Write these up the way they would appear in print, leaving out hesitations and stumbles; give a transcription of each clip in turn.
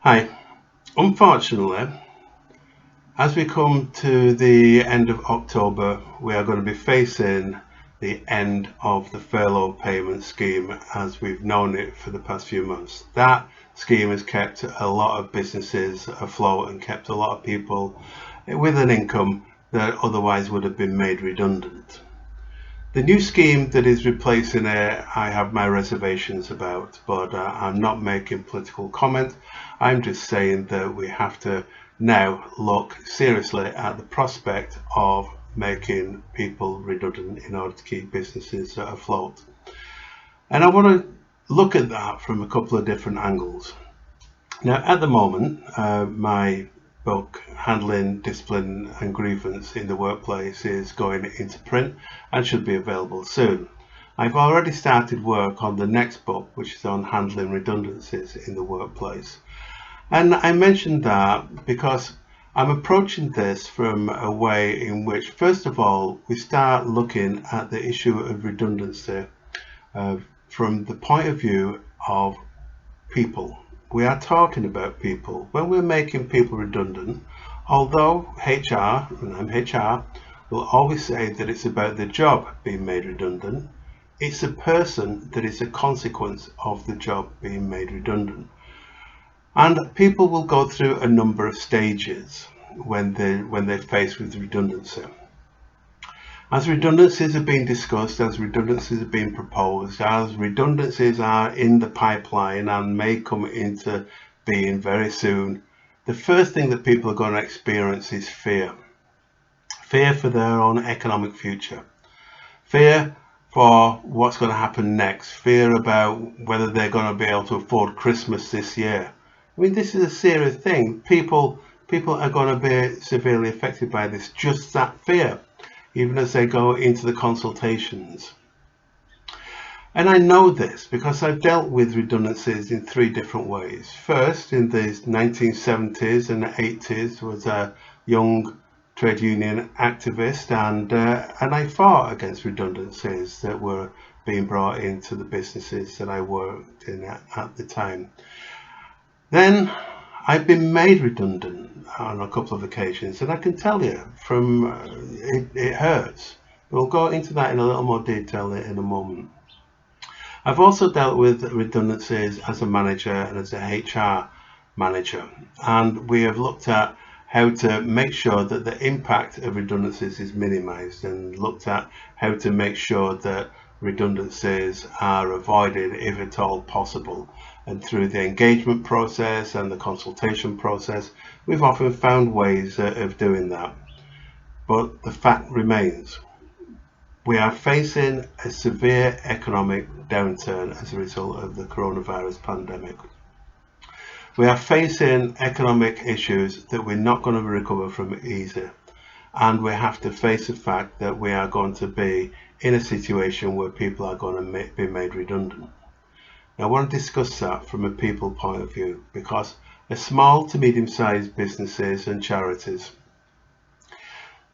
Hi. Unfortunately, as we come to the end of October, we are going to be facing the end of the furlough payment scheme as we've known it for the past few months. That scheme has kept a lot of businesses afloat and kept a lot of people with an income that otherwise would have been made redundant. The new scheme that is replacing it, I have my reservations about, but I'm not making political comment. I'm just saying that we have to now look seriously at the prospect of making people redundant in order to keep businesses afloat. And I want to look at that from a couple of different angles. Now, at the moment, my book, Handling Discipline and Grievance in the Workplace, is going into print and should be available soon. I've already started work on the next book, which is on handling redundancies in the workplace. And I mentioned that because I'm approaching this from a way in which, first of all, we start looking at the issue of redundancy from the point of view of people. We are talking about people. When we're making people redundant, although HR, and I'm HR, will always say that it's about the job being made redundant, it's a person that is a consequence of the job being made redundant. And people will go through a number of stages when they're faced with redundancy. As redundancies are being discussed, as redundancies are being proposed, as redundancies are in the pipeline and may come into being very soon, the first thing that people are going to experience is fear. Fear for their own economic future. Fear for what's going to happen next. Fear about whether they're going to be able to afford Christmas this year. I mean, this is a serious thing. People are going to be severely affected by this, just that fear, even as they go into the consultations. And I know this because I've dealt with redundancies in three different ways. First, in the 1970s and 80s, was a young trade union activist, and I fought against redundancies that were being brought into the businesses that I worked in at the time. Then I've been made redundant on a couple of occasions, and I can tell you from it hurts. We'll go into that in a little more detail in a moment. I've also dealt with redundancies as a manager and as a HR manager, and we have looked at how to make sure that the impact of redundancies is minimized, and looked at how to make sure that redundancies are avoided if at all possible. And through the engagement process and the consultation process, we've often found ways of doing that. But the fact remains, we are facing a severe economic downturn as a result of the coronavirus pandemic. We are facing economic issues that we're not going to recover from easy. And we have to face the fact that we are going to be in a situation where people are going to be made redundant. Now, I want to discuss that from a people point of view, because small to medium-sized businesses and charities,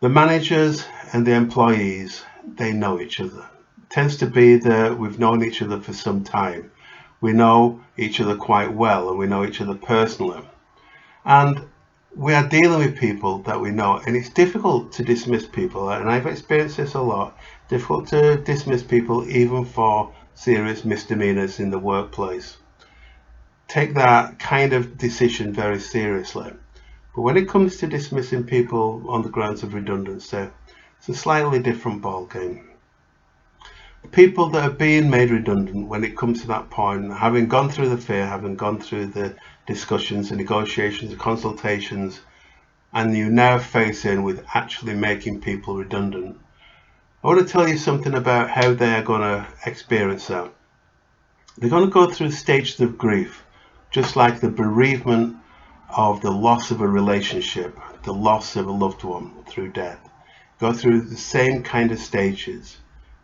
the managers and the employees, they know each other. It tends to be that we've known each other for some time. We know each other quite well, and we know each other personally. And we are dealing with people that we know, and it's difficult to dismiss people, and I've experienced this a lot, difficult to dismiss people even for serious misdemeanors in the workplace. Take that kind of decision very seriously. But when it comes to dismissing people on the grounds of redundancy, it's a slightly different ballgame. People that are being made redundant, when it comes to that point, having gone through the fear, having gone through the discussions and negotiations and consultations, and you now face in with actually making people redundant, I want to tell you something about how they are going to experience that. They're going to go through stages of grief, just like the bereavement of the loss of a relationship, the loss of a loved one through death. Go through the same kind of stages.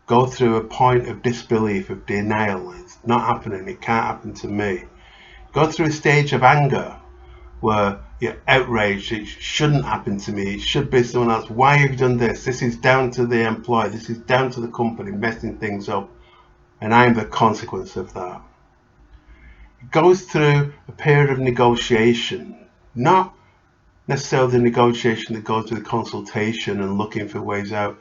Go through a point of disbelief, of denial. It's not happening, it can't happen to me. Go through a stage of anger where you're outraged, it shouldn't happen to me, it should be someone else. Why have you done this? This is down to the employer, this is down to the company messing things up, and I'm the consequence of that. goes through a period of negotiation, not necessarily the negotiation that goes with consultation and looking for ways out.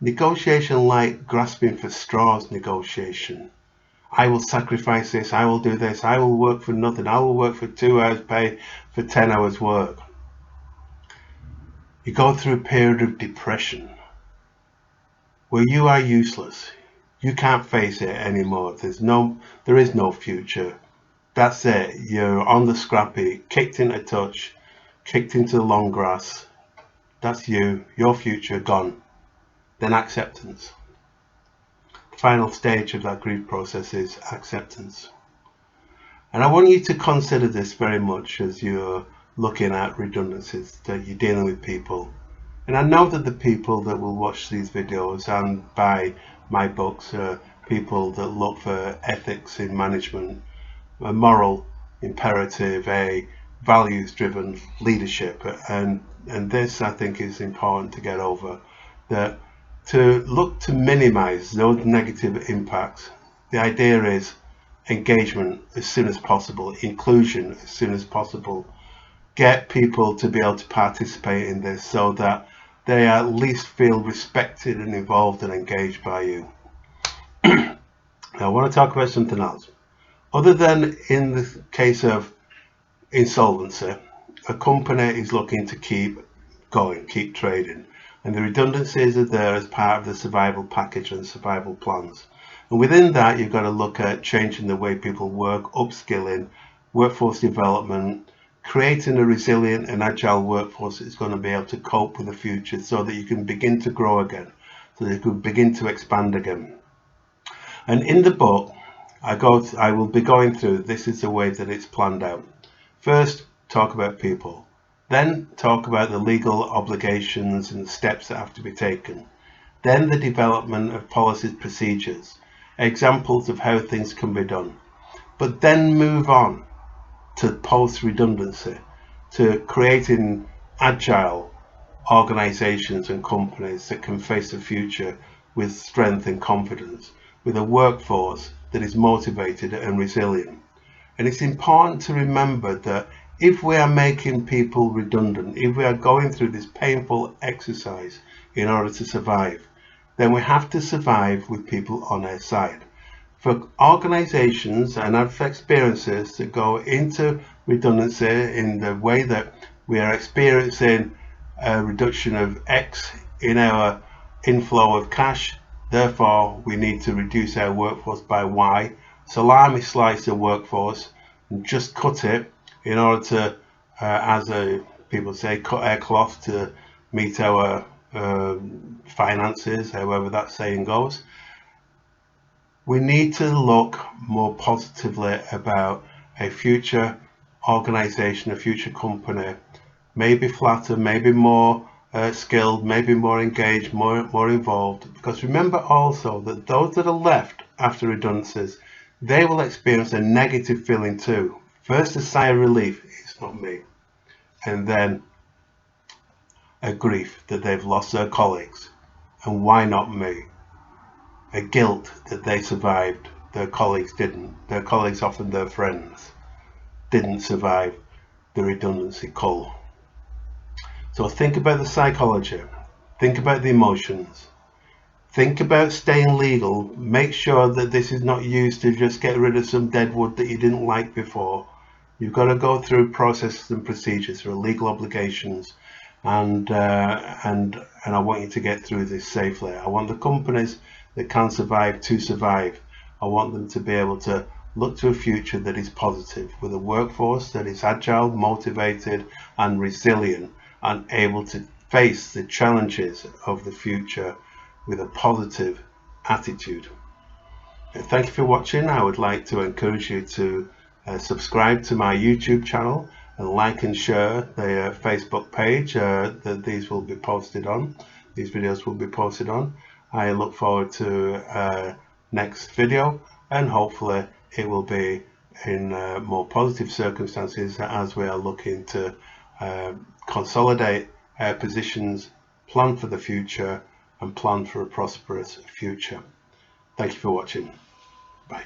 Negotiation like grasping for straws negotiation. I will sacrifice this, I will do this, I will work for nothing, I will work for 2 hours pay for 10 hours work. You go through a period of depression where you are useless. You can't face it anymore. There is no future. That's it. You're on the scrappy, kicked into touch, kicked into the long grass. That's you, your future gone. Then acceptance. The final stage of that grief process is acceptance. And I want you to consider this very much as you're looking at redundancies, that you're dealing with people. And I know that the people that will watch these videos and buy my books are people that look for ethics in management, a moral imperative, a values-driven leadership. And this, I think, is important to get over, that to look to minimize those negative impacts. The idea is engagement as soon as possible, inclusion as soon as possible. Get people to be able to participate in this so that they at least feel respected and involved and engaged by you. Now I want to talk about something else. Other than in the case of insolvency, a company is looking to keep going, keep trading, and the redundancies are there as part of the survival package and survival plans. And within that, you've got to look at changing the way people work, upskilling, workforce development, creating a resilient and agile workforce that's going to be able to cope with the future so that you can begin to grow again, so that you can begin to expand again. And in the book, I will be going through, this is the way that it's planned out. First, talk about people. Then talk about the legal obligations and the steps that have to be taken. Then the development of policies, procedures, examples of how things can be done. But then move on to post-redundancy, to creating agile organizations and companies that can face the future with strength and confidence, with a workforce that is motivated and resilient. And it's important to remember that if we are making people redundant, if we are going through this painful exercise in order to survive, then we have to survive with people on our side. For organizations, and I've experiences that go into redundancy in the way that we are experiencing a reduction of X in our inflow of cash, therefore we need to reduce our workforce by Y, salami slice the workforce and just cut it in order to, people say, cut our cloth to meet our finances, however that saying goes. We need to look more positively about a future organization, a future company, maybe flatter, maybe more skilled, maybe more engaged, more involved. Because remember also that those that are left after redundancies, they will experience a negative feeling too. First a sigh of relief, it's not me, and then a grief that they've lost their colleagues, and why not me? A guilt that they survived, their colleagues didn't. Their colleagues, often their friends, didn't survive the redundancy cull. So think about the psychology, think about the emotions, think about staying legal. Make sure that this is not used to just get rid of some dead wood that you didn't like before. You've got to go through processes and procedures, through legal obligations, and I want you to get through this safely. I want the companies that can survive to survive. I want them to be able to look to a future that is positive, with a workforce that is agile, motivated and resilient, and able to face the challenges of the future with a positive attitude. And thank you for watching. I would like to encourage you to subscribe to my YouTube channel and like and share the Facebook page that these will be posted on. These videos will be posted on. I look forward to next video, and hopefully it will be in more positive circumstances as we are looking to consolidate our positions, plan for the future and plan for a prosperous future. Thank you for watching. Bye.